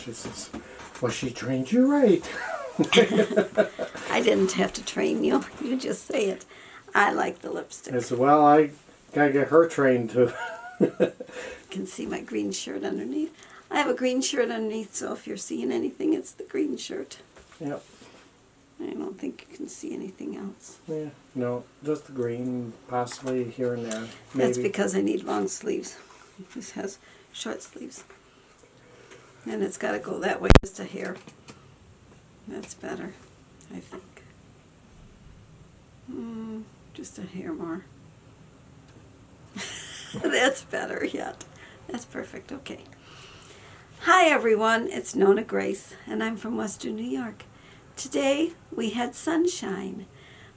She says, well, she trained you right. I didn't have to train you. You just say it. I like the lipstick. I said, well, I got to get her trained too. You can see my green shirt underneath. I have a green shirt underneath, so if you're seeing anything, it's the green shirt. Yep. I don't think you can see anything else. Yeah, no, just the green, possibly here and there. Maybe. That's because I need long sleeves. This has short sleeves. And it's got to go that way, just a hair. That's better, I think. Just a hair more. That's better yet. That's perfect, okay. Hi everyone, it's NonnaGrace, and I'm from Western New York. Today we had sunshine.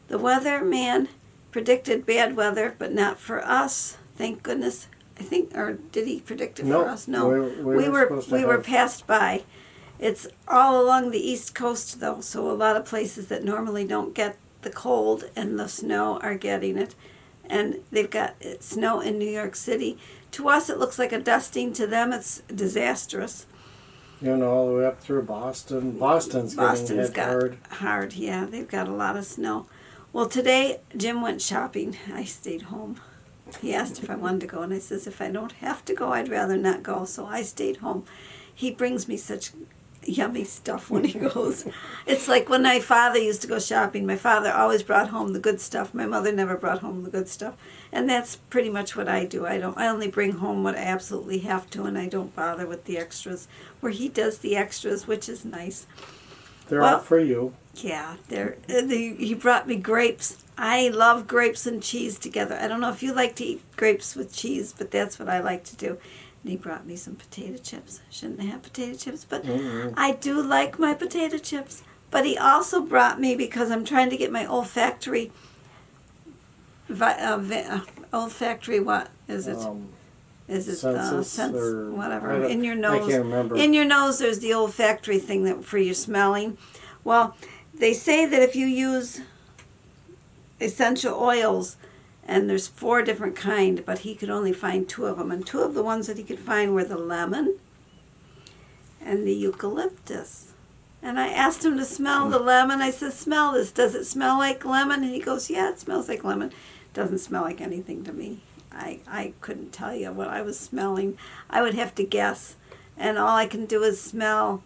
The weatherman predicted bad weather, but not for us. Thank goodness. I think, or did he predict it for us? No, we were passed by. It's all along the East Coast though, so a lot of places that normally don't get the cold and the snow are getting it. And they've got snow in New York City. To us it looks like a dusting. To them it's disastrous. You know, all the way up through Boston. Boston's getting hit hard. Hard, yeah. They've got a lot of snow. Well, today Jim went shopping. I stayed home. He asked if I wanted to go, and I says if I don't have to go, I'd rather not go. So I stayed home. He brings me such yummy stuff when he goes. It's like when my father used to go shopping. My father always brought home the good stuff. My mother never brought home the good stuff. And that's pretty much what I do. I only bring home what I absolutely have to, and I don't bother with the extras. Where he does the extras, which is nice. They're all for you. Yeah, he brought me grapes. I love grapes and cheese together. I don't know if you like to eat grapes with cheese, but that's what I like to do. And he brought me some potato chips. Shouldn't have potato chips, but I do like my potato chips. But he also brought me, because I'm trying to get my olfactory, olfactory, what is it? Is it sense, whatever, in your nose? I can't remember. In your nose, there's the olfactory thing that for your smelling. Well, they say that if you use essential oils, and there's 4 different kind, but he could only find 2 of them. And 2 of the ones that he could find were the lemon and the eucalyptus. And I asked him to smell the lemon. I said, smell this. Does it smell like lemon? And he goes, yeah, it smells like lemon. Doesn't smell like anything to me. I couldn't tell you what I was smelling. I would have to guess. And all I can do is smell.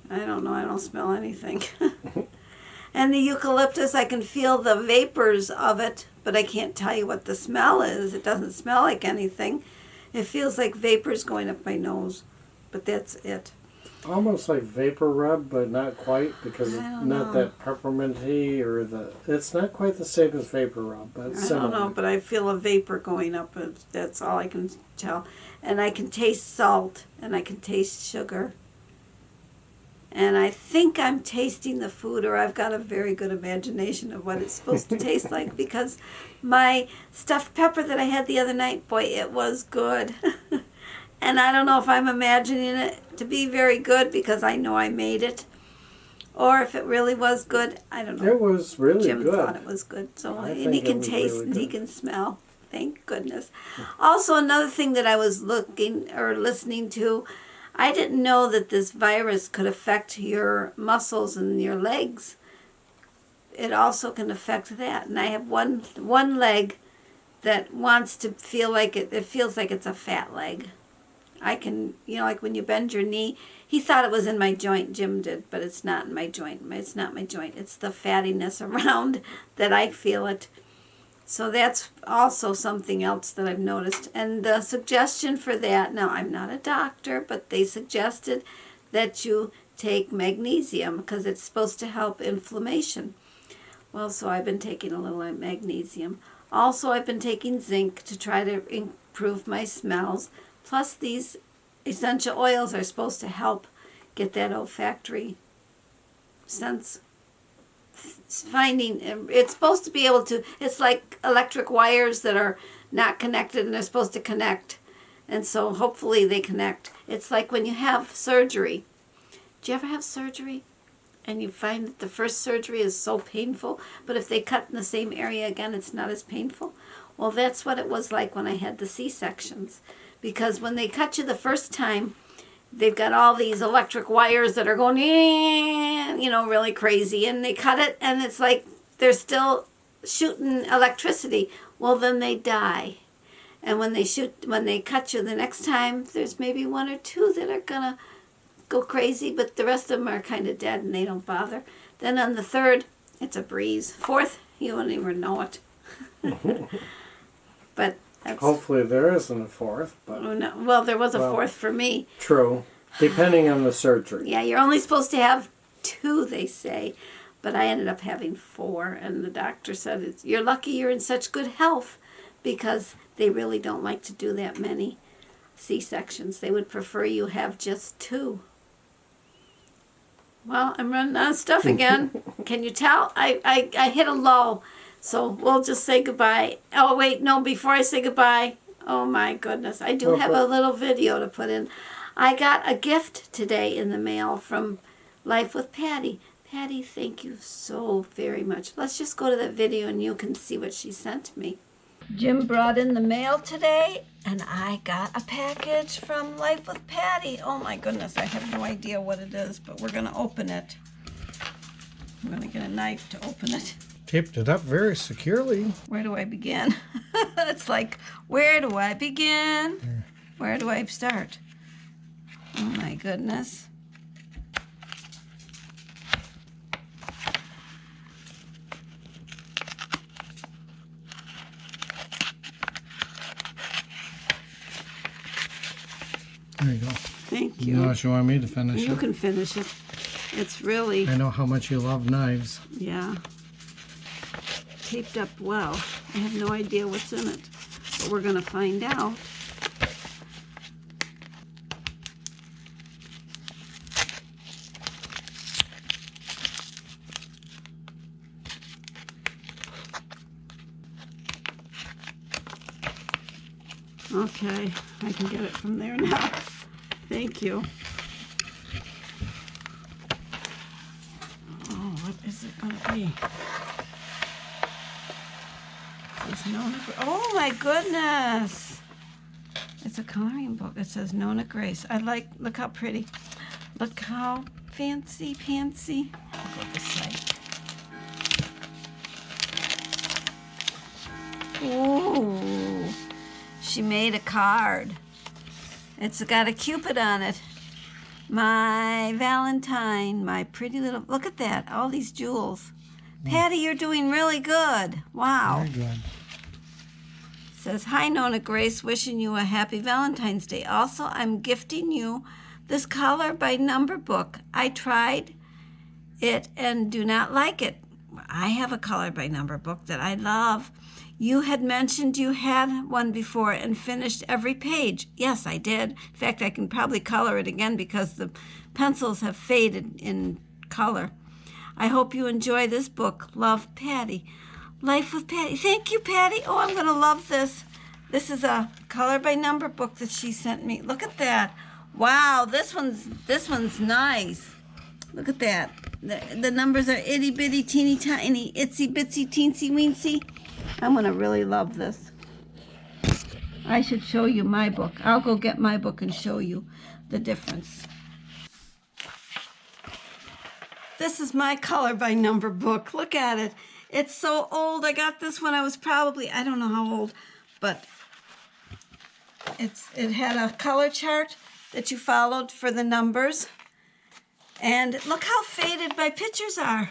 I don't know. I don't smell anything. And the eucalyptus, I can feel the vapors of it, but I can't tell you what the smell is. It doesn't smell like anything. It feels like vapors going up my nose, but that's it. Almost like vapor rub, but not quite, because it's not that pepperminty it's not quite the same as vapor rub, but it's similar. I don't know, but I feel a vapor going up. That's all I can tell. And I can taste salt, and I can taste sugar. And I think I'm tasting the food, or I've got a very good imagination of what it's supposed to taste like, because my stuffed pepper that I had the other night, boy, it was good. And I don't know if I'm imagining it to be very good because I know I made it, or if it really was good. I don't know. It was really Jim good. Jim thought it was good. So, and he can taste really and he can smell. Thank goodness. Also, another thing that I was listening to, I didn't know that this virus could affect your muscles in your legs. It also can affect that. And I have one leg that wants to feel like it feels like it's a fat leg. I can, like when you bend your knee, he thought it was in my joint, Jim did, but it's not in my joint. It's not my joint. It's the fattiness around that I feel it. So that's also something else that I've noticed. And the suggestion for that, now I'm not a doctor, but they suggested that you take magnesium because it's supposed to help inflammation. Well, so I've been taking a little magnesium. Also, I've been taking zinc to try to improve my smells. Plus, these essential oils are supposed to help get that olfactory sense. It's supposed to be able to, it's like electric wires that are not connected and they're supposed to connect. And so hopefully they connect. It's like when you have surgery. Do you ever have surgery? And you find that the first surgery is so painful, but if they cut in the same area again, it's not as painful. Well, that's what it was like when I had the C-sections. Because when they cut you the first time, they've got all these electric wires that are going, you know, really crazy, and they cut it, and it's like they're still shooting electricity. Well, then they die. And when they cut you the next time, there's maybe one or two that are gonna go crazy, but the rest of them are kind of dead and they don't bother. Then on the third, it's a breeze. Fourth, you won't even know it. But that's, hopefully there isn't a fourth. But oh no, well, there was a fourth for me. True, depending on the surgery. Yeah, you're only supposed to have 2, they say, but I ended up having 4, and the doctor said, "You're lucky you're in such good health, because they really don't like to do that many C-sections. They would prefer you have just 2." Well, I'm running out of stuff again. Can you tell? I hit a lull. So we'll just say goodbye. Oh, wait, no, before I say goodbye, oh my goodness, I do have a little video to put in. I got a gift today in the mail from Life with Patti. Patti, thank you so very much. Let's just go to that video and you can see what she sent me. Jim brought in the mail today, and I got a package from Life with Patti. Oh my goodness, I have no idea what it is, but we're going to open it. I'm going to get a knife to open it. Taped it up very securely. Where do I begin? It's like, where do I begin? Where do I start? Oh my goodness. There you go. Thank you. Unless you want me to finish it. You can finish it. It's really... I know how much you love knives. Yeah. Taped up well. I have no idea what's in it, but we're going to find out. Okay, I can get it from there now. Thank you. Oh, what is it going to be? It's Nonna. Oh my goodness! It's a coloring book. It says NonnaGrace. I like. Look how pretty. Look how fancy pantsy. I'll go this side. Ooh. She made a card. It's got a Cupid on it. My Valentine, my pretty little... Look at that, all these jewels. Patti, you're doing really good. Wow. Very good. It says, "Hi, NonnaGrace, wishing you a happy Valentine's Day. Also, I'm gifting you this color by number book. I tried it and do not like it. I have a color by number book that I love. You had mentioned you had one before and finished every page." Yes, I did. In fact, I can probably color it again because the pencils have faded in color. "I hope you enjoy this book. Love, Patti." Life with Patti. Thank you, Patti. Oh, I'm going to love this. This is a color by number book that she sent me. Look at that. Wow, this one's nice. Look at that. The numbers are itty bitty, teeny tiny, itsy bitsy, teensy weensy. I'm going to really love this. I should show you my book. I'll go get my book and show you the difference. This is my color by number book. Look at it. It's so old. I got this when I was probably, I don't know how old, but it had a color chart that you followed for the numbers. And look how faded my pictures are.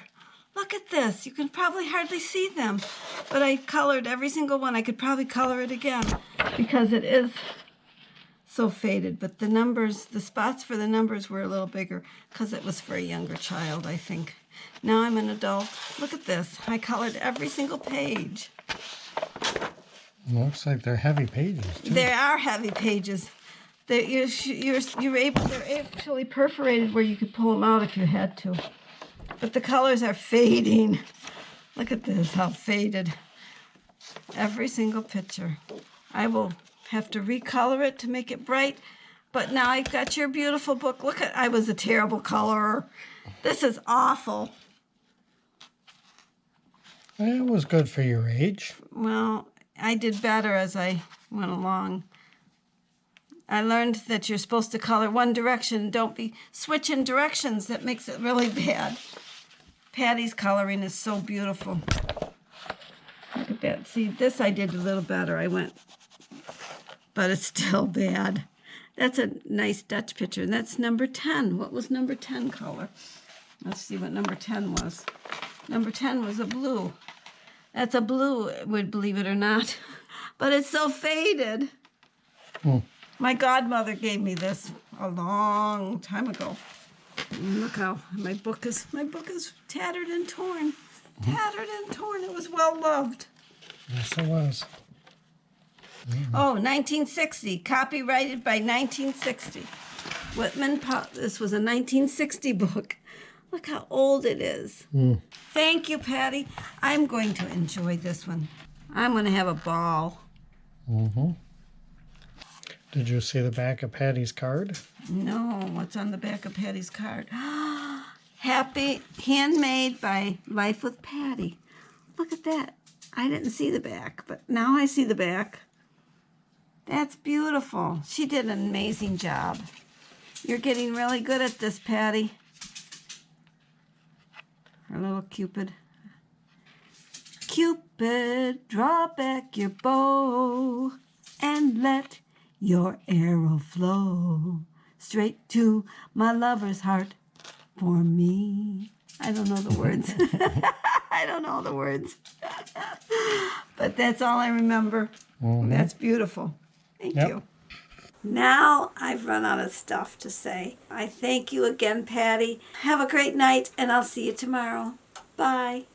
Look at this. You can probably hardly see them. But I colored every single one. I could probably color it again because it is so faded. But the numbers, the spots for the numbers were a little bigger because it was for a younger child, I think. Now I'm an adult. Look at this. I colored every single page. Looks like they're heavy pages, too. They are heavy pages. They're actually perforated where you could pull them out if you had to. But the colors are fading. Look at this, how faded. Every single picture. I will have to recolor it to make it bright. But now I've got your beautiful book. Look at, I was a terrible colorer. This is awful. It was good for your age. Well, I did better as I went along. I learned that you're supposed to color one direction. Don't be switching directions. That makes it really bad. Patty's coloring is so beautiful. Look at that. See, this I did a little better. But it's still bad. That's a nice Dutch picture. And that's number 10. What was number 10 color? Let's see what number 10 was. Number 10 was a blue. That's a blue, would believe it or not. But it's so faded. My godmother gave me this a long time ago. And look how my book is tattered and torn. Tattered and torn. It was well loved. Yes, it was. Oh, 1960. Copyrighted by 1960. Whitman, this was a 1960 book. Look how old it is. Thank you, Patti. I'm going to enjoy this one. I'm going to have a ball. Did you see the back of Patty's card? No, what's on the back of Patty's card? Happy, handmade by Life with Patti. Look at that. I didn't see the back, but now I see the back. That's beautiful. She did an amazing job. You're getting really good at this, Patti. Her little Cupid. Cupid, draw back your bow and let your arrow flow straight to my lover's heart for me. I don't know the words. I don't know the words. But that's all I remember. That's beautiful. Thank you. Now I've run out of stuff to say. I thank you again, Patti. Have a great night, and I'll see you tomorrow. Bye.